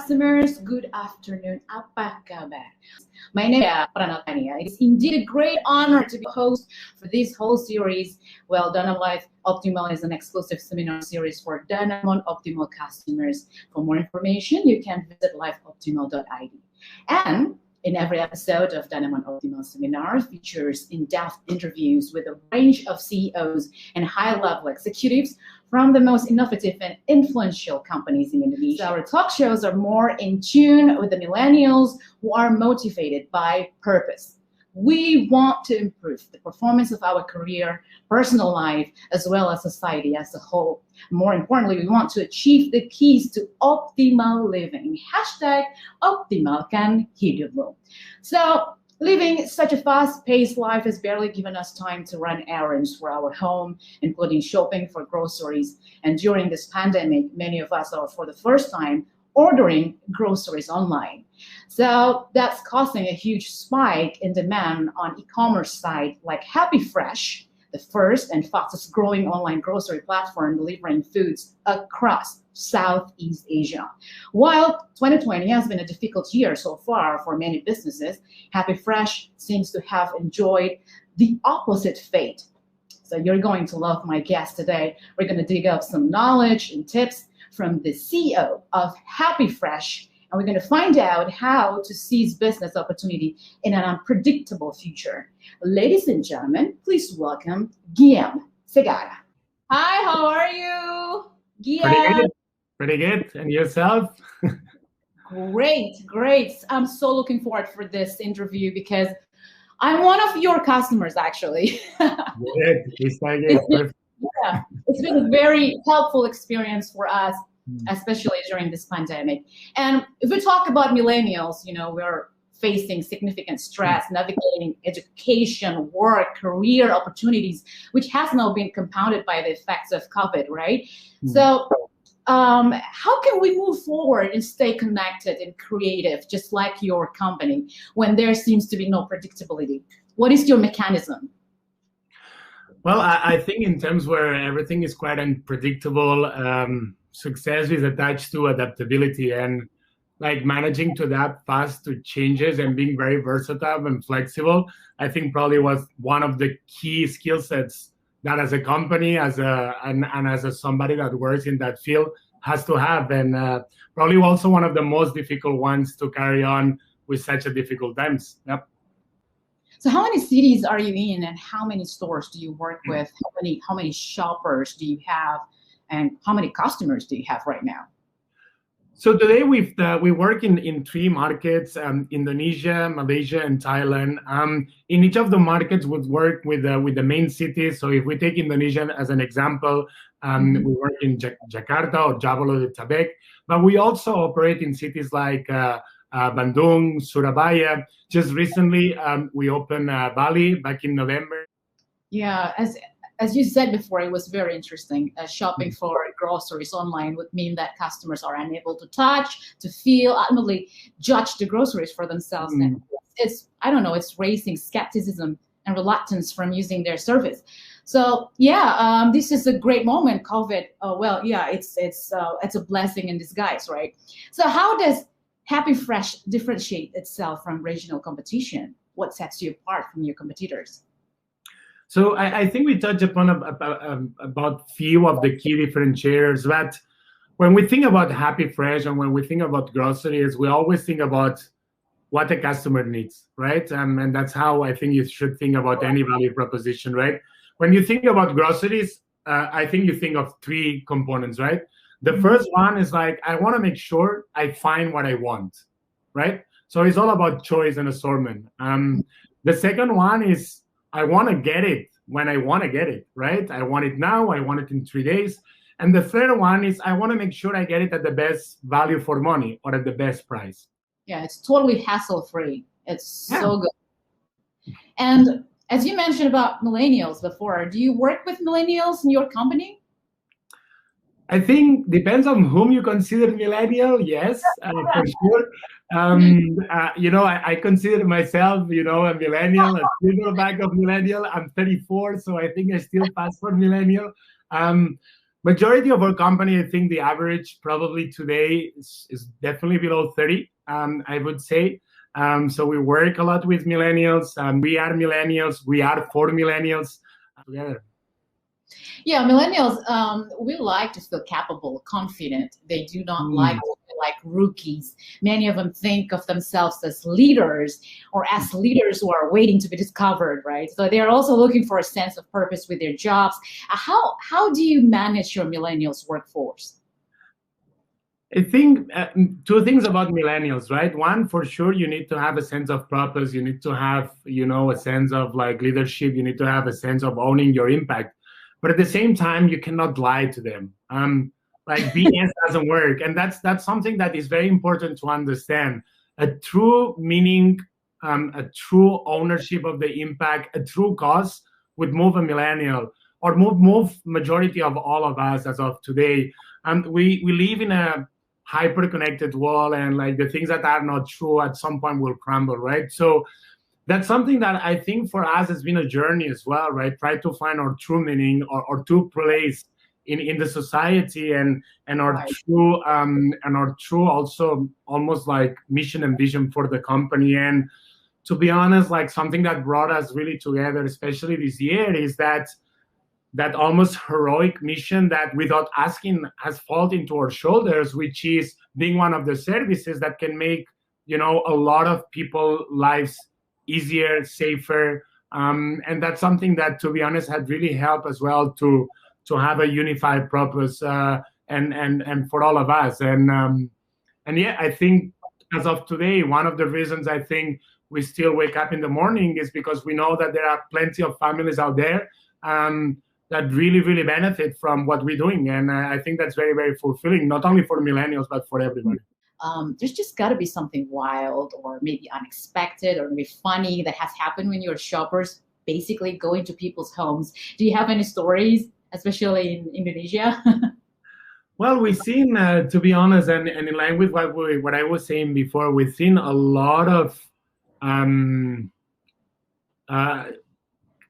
customers, good afternoon. Apa kabar? My name is Pranatania. It is indeed a great honor to be host for this whole series. Well, Dynamon Life Optimal is an exclusive seminar series for Dynamon Optimal customers. For more information, you can visit lifeoptimal.id. And in every episode of Dynamon Optimal Seminar features in-depth interviews with a range of CEOs and high-level executives from the most innovative and influential companies in Indonesia. So our talk shows are more in tune with the millennials who are motivated by purpose. We want to improve the performance of our career, personal life, as well as society as a whole. More importantly, we want to achieve the keys to optimal living. #optimalkan hidupmu. So, living such a fast-paced life has barely given us time to run errands for our home, including shopping for groceries. And during this pandemic, many of us are for the first time ordering groceries online. So that's causing a huge spike in demand on e-commerce sites like HappyFresh, the first and fastest growing online grocery platform delivering foods across Southeast Asia. While 2020 has been a difficult year so far for many businesses, HappyFresh seems to have enjoyed the opposite fate. So you're going to love my guest today. We're going to dig up some knowledge and tips from the CEO of HappyFresh, and we're going to find out how to seize business opportunity in an unpredictable future. Ladies and gentlemen, please welcome Guillem Segara. Hi, how are you, Guillem? Pretty good. And yourself? Great. I'm so looking forward for this interview because I'm one of your customers, actually. Good. It's been a very helpful experience for us, especially during this pandemic. And if we talk about millennials, we're facing significant stress, navigating education, work, career opportunities, which has now been compounded by the effects of COVID, right? So how can we move forward and stay connected and creative, just like your company, when there seems to be no predictability? What is your mechanism? Well, I think in terms where everything is quite unpredictable, success is attached to adaptability and like managing to adapt fast to changes and being very versatile and flexible. I think probably was one of the key skill sets that as a company, as somebody that works in that field has to have, and probably also one of the most difficult ones to carry on with such a difficult times. Yep. So how many cities are you in, and how many stores do you work with? How many shoppers do you have, and how many customers do you have right now? So today we work in 3 markets: Indonesia, Malaysia, and Thailand. In each of the markets, we work with the main cities. So if we take Indonesia as an example, we work in Jakarta or Jabodetabek, but we also operate in cities like Bandung, Surabaya. Just recently, we opened Bali back in November. Yeah, as you said before, it was very interesting. Shopping for groceries online would mean that customers are unable to touch, to feel, ultimately judge the groceries for themselves. And it's raising skepticism and reluctance from using their service. So this is a great moment. COVID, it's a blessing in disguise, right? So how does HappyFresh differentiate itself from regional competition? What sets you apart from your competitors? So I think we touched upon about few of the key differentiators. But when we think about HappyFresh and when we think about groceries, we always think about what the customer needs, right? And that's how I think you should think about any value proposition, right? When you think about groceries, I think you think of 3 components, right? The first one is like, I want to make sure I find what I want, right? So it's all about choice and assortment. The second one is, I want to get it when I want to get it, right? I want it now, I want it in 3 days. And the third one is, I want to make sure I get it at the best value for money or at the best price. Yeah, it's totally hassle-free. It's so good. And as you mentioned about millennials before, do you work with millennials in your company? I think depends on whom you consider millennial. Yes, for sure. I consider myself, a millennial, a silverback of millennial. I'm 34, so I think I still pass for millennial. Majority of our company, I think the average probably today is definitely below 30, I would say. So we work a lot with millennials. We are millennials. We are for millennials together. Yeah, millennials, we like to feel capable, confident. They do not like to feel like rookies. Many of them think of themselves as leaders or as leaders who are waiting to be discovered, right? So they are also looking for a sense of purpose with their jobs. How do you manage your millennials workforce? I think two things about millennials, right? One, for sure, you need to have a sense of purpose. You need to have, a sense of like leadership. You need to have a sense of owning your impact. But at the same time, you cannot lie to them. Like BS doesn't work, and that's something that is very important to understand. A true meaning, a true ownership of the impact, a true cause would move a millennial or move majority of all of us as of today. We live in a hyper connected world, and like the things that are not true at some point will crumble, right? So that's something that I think for us has been a journey as well, right? Try to find our true meaning or true place in the society, and our Right. true also almost like mission and vision for the company. And to be honest, like something that brought us really together, especially this year, is that almost heroic mission that without asking has fallen into our shoulders, which is being one of the services that can make a lot of people lives easier, safer, and that's something that, to be honest, had really helped as well to have a unified purpose, and for all of us. And yeah, I think as of today, one of the reasons I think we still wake up in the morning is because we know that there are plenty of families out there, that really, really benefit from what we're doing. And I think that's very, very fulfilling, not only for millennials, but for everybody. There's just got to be something wild or maybe unexpected or maybe funny that has happened when your shoppers basically go into people's homes. Do you have any stories, especially in Indonesia? Well, we've seen, to be honest, and in line with what I was saying before, we've seen a lot of um,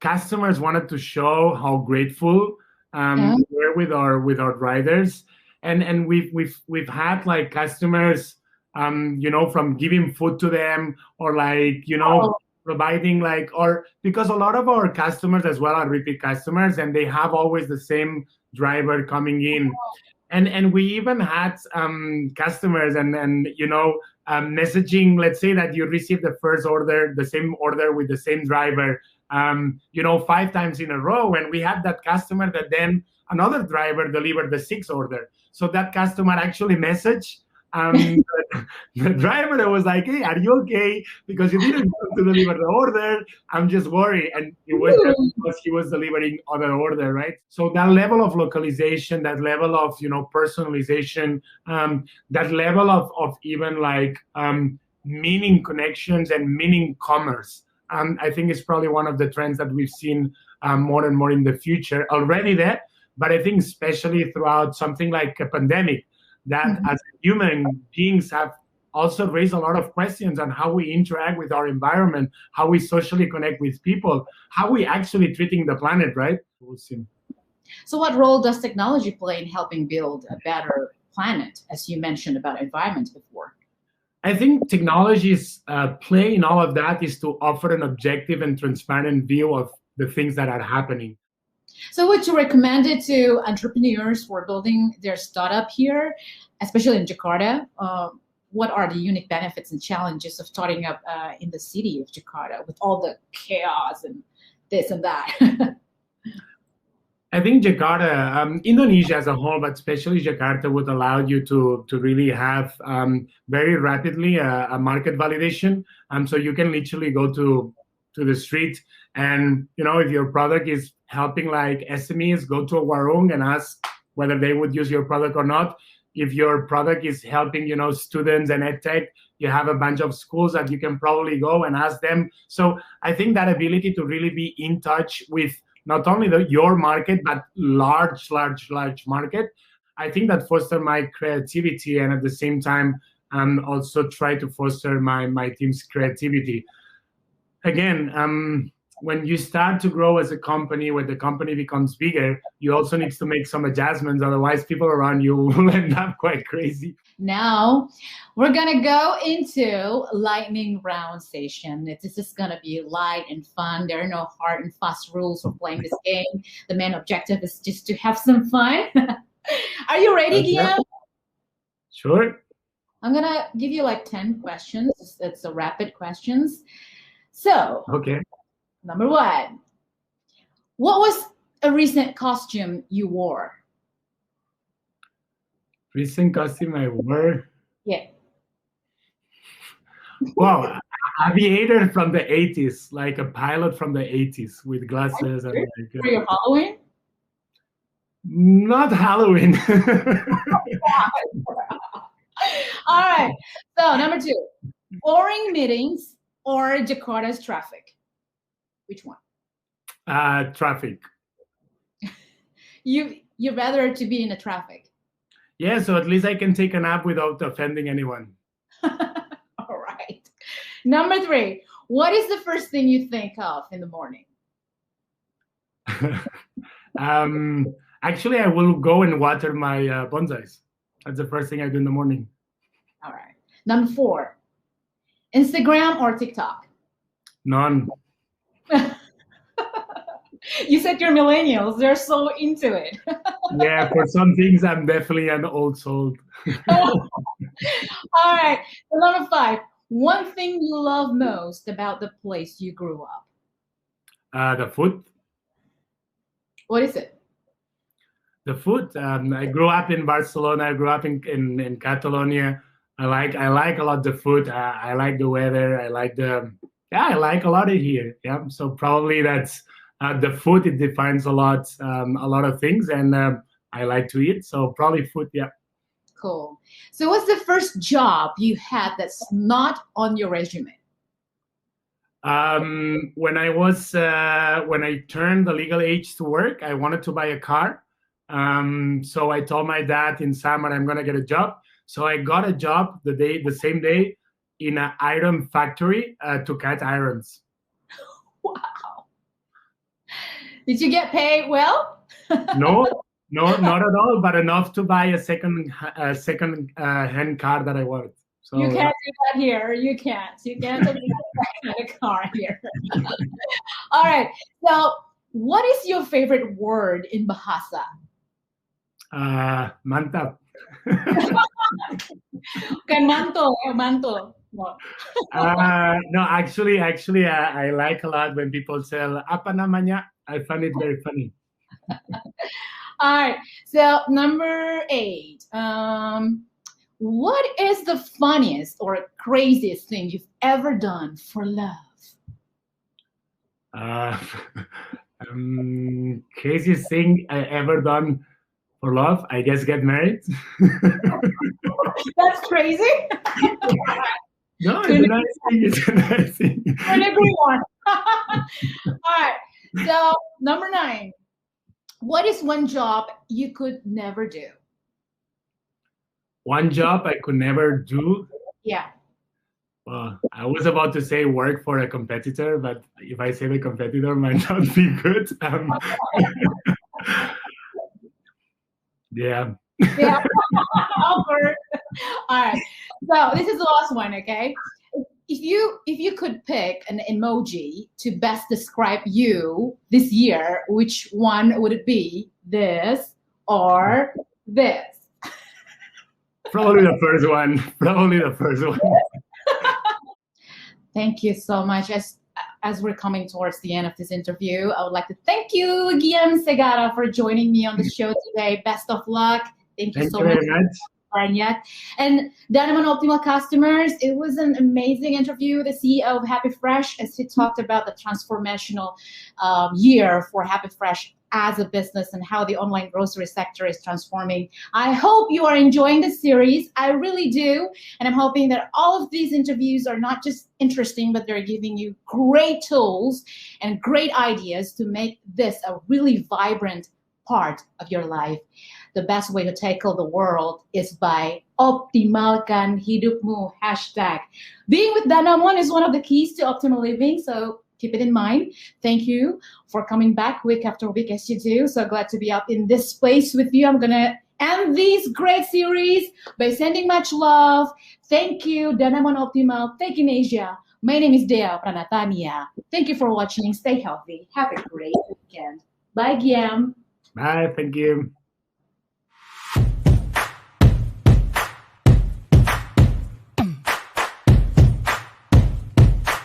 customers wanted to show how grateful we're with our riders, and we've had like customers, from giving food to them, or like providing like, or because a lot of our customers as well are repeat customers, and they have always the same driver coming in. And we even had customers and messaging. Let's say that you received the first order, the same order with the same driver, 5 times in a row, and we had that customer that then another driver delivered the sixth order. So that customer actually messaged the driver that was like, "Hey, are you okay? Because you didn't come to deliver the order. I'm just worried." And it was just because he was delivering other order, right? So that level of localization, that level of personalization, that level of even like meaning connections and meaning commerce. I think it's probably one of the trends that we've seen more and more in the future already there. But I think especially throughout something like a pandemic, that as human beings have also raised a lot of questions on how we interact with our environment, how we socially connect with people, how we actually treating the planet, right? We'll see. So what role does technology play in helping build a better planet, as you mentioned about environment before? I think technology's play in all of that is to offer an objective and transparent view of the things that are happening. So would you recommend it to entrepreneurs who are building their startup here, especially in Jakarta? What are the unique benefits and challenges of starting up in the city of Jakarta with all the chaos and this and that? I think Jakarta, Indonesia as a whole, but especially Jakarta, would allow you to really have very rapidly a market validation. So you can literally go to the street, and if your product is helping like SMEs, go to a warung and ask whether they would use your product or not. If your product is helping students and edtech, you have a bunch of schools that you can probably go and ask them. So I think that ability to really be in touch with not only your market, but large market, I think that foster my creativity, and at the same time also try to foster my team's creativity. Again, when you start to grow as a company, when the company becomes bigger, you also need to make some adjustments. Otherwise, people around you will end up quite crazy. Now, we're going to go into lightning round session. This is going to be light and fun. There are no hard and fast rules for playing this game. The main objective is just to have some fun. Are you ready, Guillem? Sure. I'm going to give you like 10 questions. It's a rapid questions. So, okay. Number 1, what was a recent costume you wore? Recent costume I wore? Yeah. Wow, aviator from the 80s, like a pilot from the 80s with glasses. And for your Halloween? Not Halloween. All right. So number 2, boring meetings or Jakarta's traffic? Which one? Traffic. You rather to be in the traffic? Yeah, so at least I can take a nap without offending anyone. All right. Number 3, what is the first thing you think of in the morning? Actually, I will go and water my bonsais. That's the first thing I do in the morning. All right. Number 4, Instagram or TikTok? None. You said you're millennials. They're so into it. Yeah, for some things, I'm definitely an old soul. All right. So number 5, one thing you love most about the place you grew up? The food. What is it? The food. I grew up in Barcelona. I grew up in Catalonia. I like a lot the food. I like the weather. I like a lot of here. Yeah. So probably that's the food. It defines a lot of things, and I like to eat. So probably food. Yeah. Cool. So what's the first job you had that's not on your resume? When I turned the legal age to work, I wanted to buy a car. So I told my dad in summer I'm gonna get a job. So I got a job the same day in an iron factory to cut irons. Wow. Did you get paid well? No, not at all, but enough to buy a second hand car that I wanted. So, you can't do that here. You can't do that car here. All right. So what is your favorite word in Bahasa? Mantap. Okay, mantul. Mantul. No. No, actually, I like a lot when people say "apa namanya." I find it very funny. All right. So number 8. What is the funniest or craziest thing you've ever done for love? Craziest thing I ever done for love, I guess get married. That's crazy. No, it's a nice thing. It's a nice thing. An everyone. All right. So number 9. What is one job you could never do? One job I could never do? Yeah. Well, I was about to say work for a competitor, but if I say the competitor might not be good. Yeah. Yeah. Awkward. All right. So this is the last one, okay? If you could pick an emoji to best describe you this year, which one would it be? This or this? Probably the first one. Thank you so much. As we're coming towards the end of this interview, I would like to thank you, Guillem Segara, for joining me on the show today. Best of luck. Thank you so much. And Danaman Optimal customers, it was an amazing interview with the CEO of Happy Fresh as he talked about the transformational year for Happy Fresh as a business and how the online grocery sector is transforming. I hope you are enjoying the series. I really do. And I'm hoping that all of these interviews are not just interesting, but they're giving you great tools and great ideas to make this a really vibrant part of your life. The best way to tackle the world is by optimalkan hidupmu. #. Being with Danamon is one of the keys to optimal living. So keep it in mind. Thank you for coming back week after week as you do. So glad to be up in this space with you. I'm going to end this great series by sending much love. Thank you, Danamon Optimal. Thank you, Asia. My name is Dea Pranatania. Thank you for watching. Stay healthy. Have a great weekend. Bye, Guillem. Bye. Thank you.